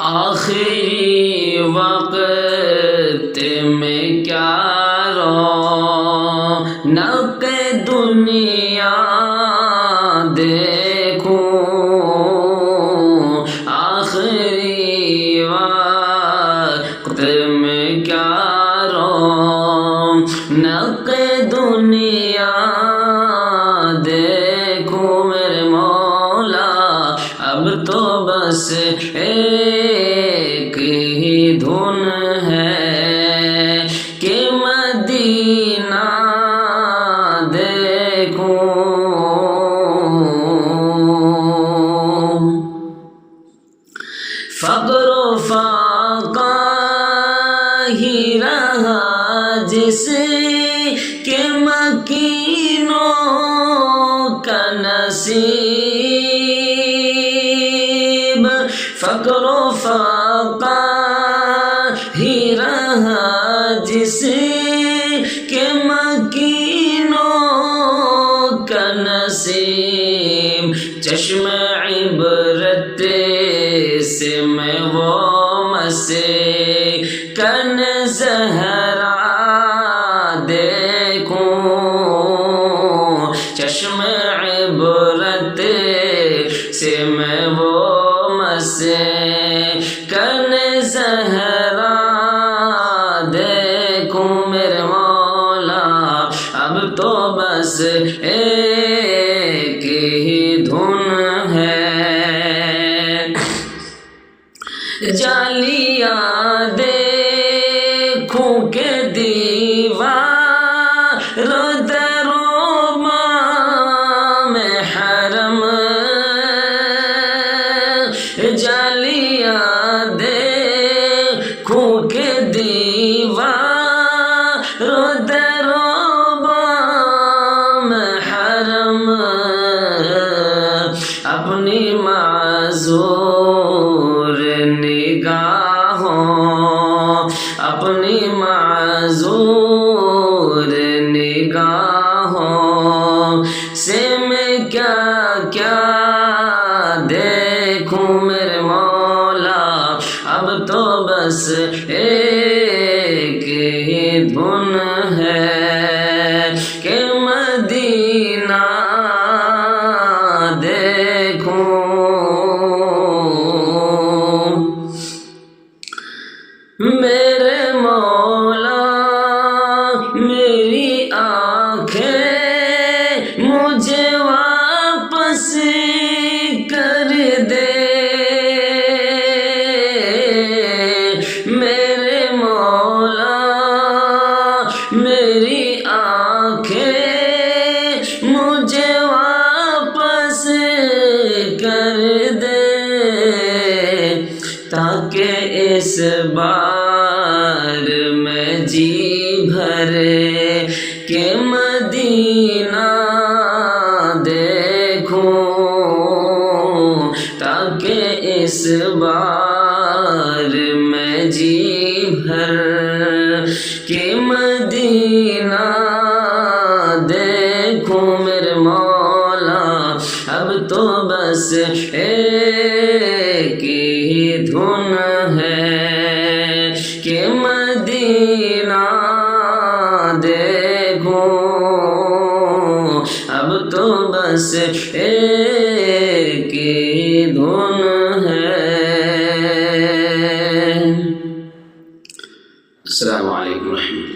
آخری وقت میں کیا رونق دنیا دیکھوں، آخری وقت میں کیا رونق دنیا دیکھوں میرے مولا، اب تو بس ایک ہی دھن ہے کہ مدینہ دیکھوں۔ فقر و فاقہ ہی رہا جس کے مکینوں کا نصیب، فقر و فاقہ ہی رہا جس کے مکینوں کا نصیب، چشم عبرت سے میں وہ مسکن زہرا دیکھوں، چشم عبرت سے میں وہ مسکن زہرا دیکھوں میرے مولا، اب تو بس ایک ہی دھن ہے۔ جالیاں دیکھوں کہ دیوار در و بام حرم، جالیاں دیکھوں کہ دیوار در و بام حرم، اپنی معذور نگاہوں، اپنی معذور نگاہوں سے میں کیا کیا دیکھوں میرے مولا، اب تو بس ایک ہی دھن ہے کہ مدینہ دیکھوں۔ میرے مولا میری آنکھیں مجھے واپس کر دے، میرے مولا میری آنکھیں مجھے واپس کر دے، تاکہ اس بار میں جی بھرے کہ مدینہ دیکھوں، تاکہ اس بار میں جی بھر کہ مدینہ دیکھوں میرے مولا، اب تو بس ایک ہی دھن ہے کہ مدینہ دیکھوں، اب تو بس ایک ہی دھن ہے۔ السلام علیکم ورحمۃ اللہ۔